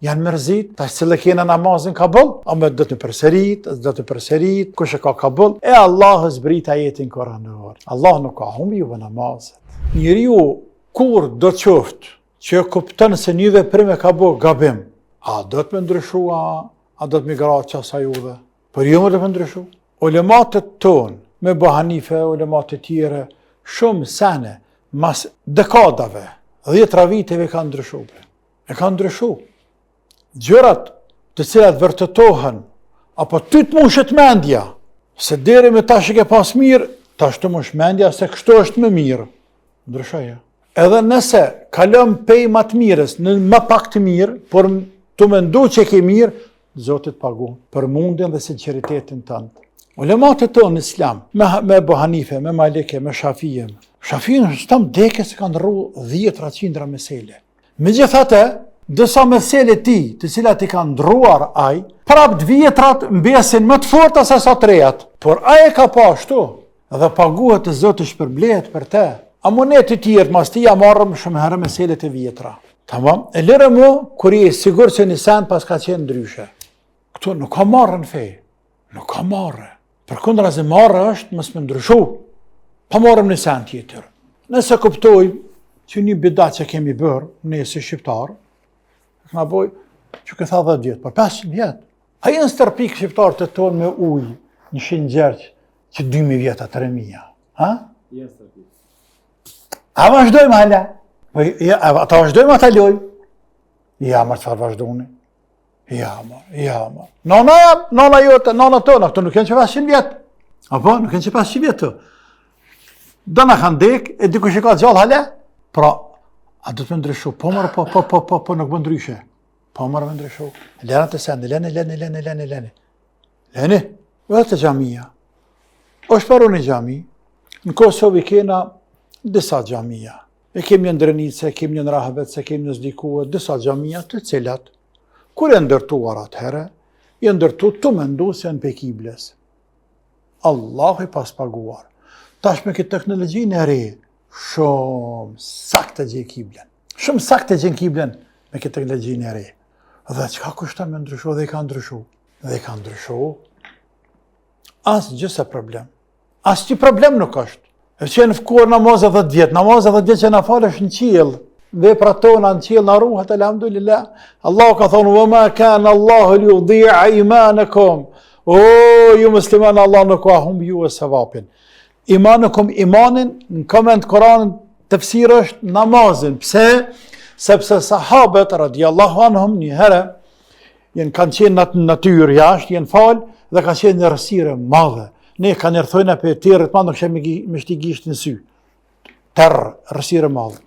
janë mërzit, tash cile kena namazin kabul, a me do të përsërit, kush e ka kabul, e Allah zbrit ajetin koranor. Allah nuk ka humbi juve namazet. Njeriu kur do të qoftë që kupton se një veprim e ka bërë gabim, a do të më ndryshua, a do të migra qasaj udhe? Por jo më do të ndryshu. Ulematët tonë, me Abu Hanife, ulematët tjere, shumë sene, mas dekadave, 10 viteve ka ndryshu. E ka ndryshu. Gjërat të cilat vërtetohen, apo ty të mushet mendja, se deri me tash e ke pas mirë, tash të mush mendja se kështu është më mirë. Ndryshoja. Edhe nëse kalëm pej më të mirës, në më pak të mirë, por të mendu që ke mirë, Zotit pagu për mundin dhe sinceritetin tënd. Ulematët tonë në Islam, me Abu Hanife, me Malike, me Shafije. Shafije është tam deke se kanë rru 10-100 mesele. Megjithatë, disa mesele ti, të cilat i kanë ndruar ai, prap të vjetrat mbesin më të forta se sa të rejat. Por ai e ka pa ashtu, dhe paguhet të Zoti shpërblehet për te. A monet të tjerë, mas ti ja marrëm shumë herë meselet e vjetra. Tamam? E lërë mu, kur i sigur që një sen pas ka qenë ndryshe. Këtu nuk ka marrë në fej. Nuk ka marrë. Për kundra se marrë është, mos më ndryshu. Pa marrëm një sen tjetër. Nëse kuptoj që një bidat që kemi bërë, ne si shqiptar, këna boj që këtha 10 vjetë, për 500 vjetë. A jenë stërpik shqiptar të tonë me ujë, një shinë gjerqë, që 2000 vjetë, 3000. Ha? Jenë stërpik. A vazhdojmë hala? Ta vazhdojmë ata lojmë? Ja, mërë qëfar vazhdojnë? Ja, mërë. Nona jam, nona jote, nona tona, këto nuk jenë që 500 vjetë. Apo, nuk jenë që 500 vjetë të. Do në kanë dek, e dikush e ka gjallë hala? Pra, a do të më ndryshu? Po mërë, po nuk më ndryshe. Po mërë më ndryshu. Lene të sende, lene. Lene, vëllë të gjamia. është paru një gjami. Në Kosovë kena disa gjamia. E kemi në Drenice, kemi në Rahbet, kemi në Zdikua, disa gjamia të cilat, kur e ndërtuar atëherë, e ndërtu të mendu se në pekibles. Allah i pas paguar. Tash me këtë teknologjinë e re, shumë saktë gjë kiblen. Shumë saktë gjë kiblen me këtë teknologjinë e re. Dhe çka kushton me ndryshu dhe i ka ndryshu. Dhe i ka ndryshu. Asë gjëse problem. Asë që problem nuk është. E që në fkuar namazë 10 vjetë. Namazë 10 vjetë që në falë është në qilë. Vepra tona në qilë në ruhet, alhamdulillah. Allah ka thonë, vëma kanë Allahu li udhi'a imanakum. O, ju musliman, Allah nuk ka humb ju e sevapin. Imanukum, imanin, në koment Koranin të fësirë është namazin. Pse? Sepse sahabët, radiallahu anhum, një herë, kanë qenë në natyrë jashtë, jenë falë, dhe ka qenë një rësire madhe. Ne ka nërthojnë për tërët madhe, nuk shemë me shti gisht në sy. Tërë, rësire madhe.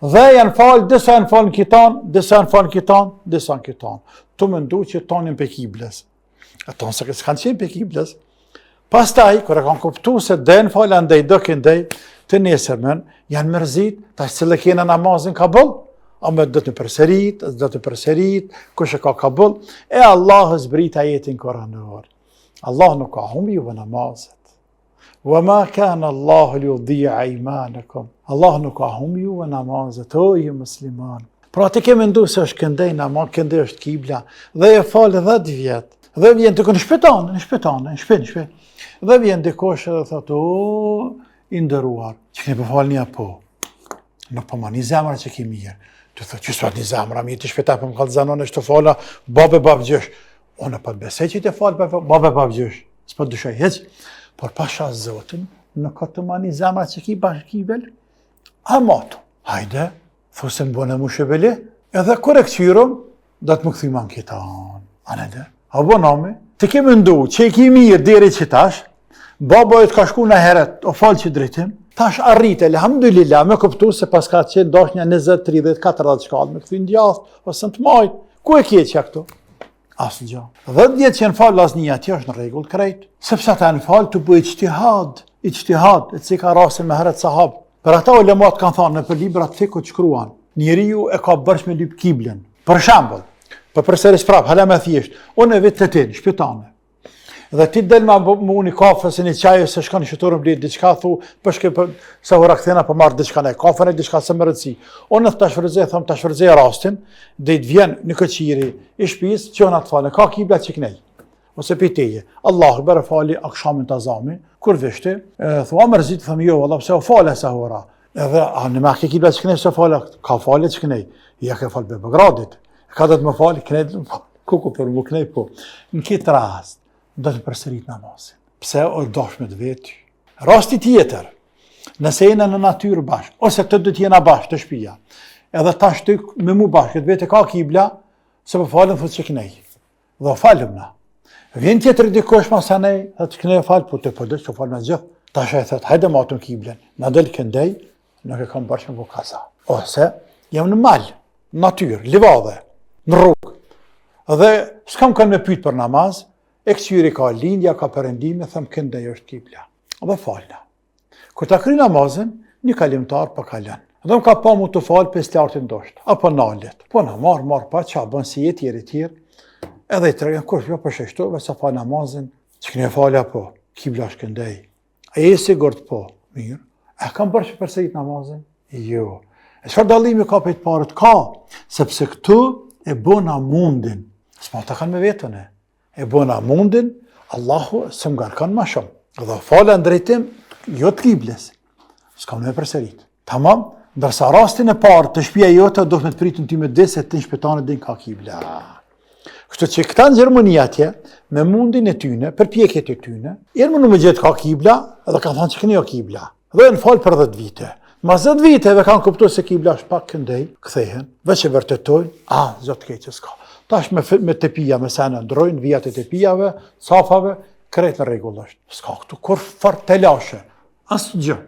Dhe janë falë, disa janë falë në kitan, disa janë falë në kitan, disa në kitan. Tu më ndu që tonin për kibles. E tonë se kanë qenë për kibles. Pastaj, kër e kanë kuptu se den falë ndaj, dëkin ndaj, të nesërmen, janë mërzit, ta që cile kena namazin ka bëllë, a me do të përserit, kush e ka kabul, e Allah zbrit ajetin koranor. Allah nuk ka humbi juve namazet. Wa ma kana Allah li yudhi'a imanakum. Allah nuk ka humbi juve namazet, o ju musliman. Pra ti ke mendu se është këndej namaz, këndej është kibla, dhe e falë 10 vjetë, dhe vjen të kënë shpetanë, dhe vjen të koshe dhe thotë, o, i ndëruar, që këne përfalë një po, nuk përma një zemra që ke mirë. Të thë, që sot një zemra, mi të shpeta për më kalë zanon është të fala, babë gjësh. Unë për besej që të falë për babë gjësh. Së për dushaj heq. Por pasha Zotin, në këtë ma një zemra që ki bashkibel, a matu. Hajde, thusën bënë mu shëbeli, edhe kër e këqyrëm, do të më këthyma në kitan. Anede, a bënami, të kemi ndu që i ki mirë deri që tash, baba e të ka shku në heret, o falë që drejtim, tash arrit, alhamdulillah, me kuptu se pas ka qenë dashnja 20, 30, 40 shkallë, me këthy ndjast, ose në të majtë. Ku e kje që këto? Asë gjë. 10 vjetë që në falë asë një atje është në regull krejt. Sepse ta në falë të bëjë ijtihad, e që ka rasin me heret sahabë. Për ata ulemat kanë thanë, në për librat fiku të shkruan, njeriu e ka bërsh me lyp kiblen. Për shembull, për përsëris prap, hala me thjesht, unë e vetë të tinë, shpitane. Dhe ti del me uni kafe se një qaj se shka në shëtorën blit, diçka thu, përshke se hura këthena për marrë diçka ne, kafe ne diçka se më rëndësi. Unë të shfrytëzoj, thëmë të shfrytëzoj rastin, dhe i të vjen në këqiri i shpis, që në të falë, ka kibla që kënej. Ose piteje, Allahu bërë fali akshamin të azami, kur vishti, thua më rëzit, thëmë jo, Allah, pse o fale se hura. Edhe, në me ke kibla që kënej, se fale, ka fale që kënej, ja ke falë be Begradit, ka dhe të më fali, kënej, kuku për më kënej po. Në këtë rast, do të përsërit namazin. Pse o dosh me të vetë? Rasti tjetër, nëse jena në natyrë bashkë, ose të do t'jena bashkë të shtëpia, edhe tash ty me mu bashkë, të vetë ka kibla, se po falem thotë që kënej. Dhe falem na. Vjen tjetër dikush ma sa nej, thotë kënej fal, po të përdo që falem na gjithë. Tash e thotë, hajde matëm kiblen, na del këndej, nuk e kam bashkë me kaza. Ose, jam në mal, natyrë, livadhe, në rrugë. Dhe s'kam kanë me pyet për namaz, e kësyri ka lindja, ka përendime, thëmë këndej është kibla. Dhe falna. Kër ta kry namazin, një kalimtar për kalan. Dhe më ka pa mu të falë 5 lartin ndoshtë, apo nalet. Po na marë pa, qa bën si jetë tjerë, edhe i të regen, kur shpjo për sheshtove, sa fa namazin, që këne falja po, kibla është këndej. A je sigurt po, mirë. A kam bërë që përsërit namazin? Jo. E çfarë dallimi ka për të parët? Ka, sepse këtu e bëna mundin. S'ma ta kanë me vetën e. E bëna mundin, Allahu së ngarkan ma shumë. Dhe falë në drejtim, jo të kibles. S'kam me përsërit. Tamam, ndërsa rastin e parë të shtëpia jote do të me të pritën ty me dhe se të në shpetane din ka kibla. Kështu që këta në Gjermani atje, me mundin e tyne, për pjekjet e tyne, jenë më në me gjithë ka kibla, edhe kanë thënë që këne jo kibla. Dhe në falë për 10 vite. Mas 10 viteve kanë kuptu se kibla është pak këndej, këthehen, veç e vërtetojnë, zotë keqë s'ka. Tash me tepija, me sene ndrojnë, vijat e tepijave, safave, krejt në regull është. S'ka këtu, kur farë telashe, asë gjë.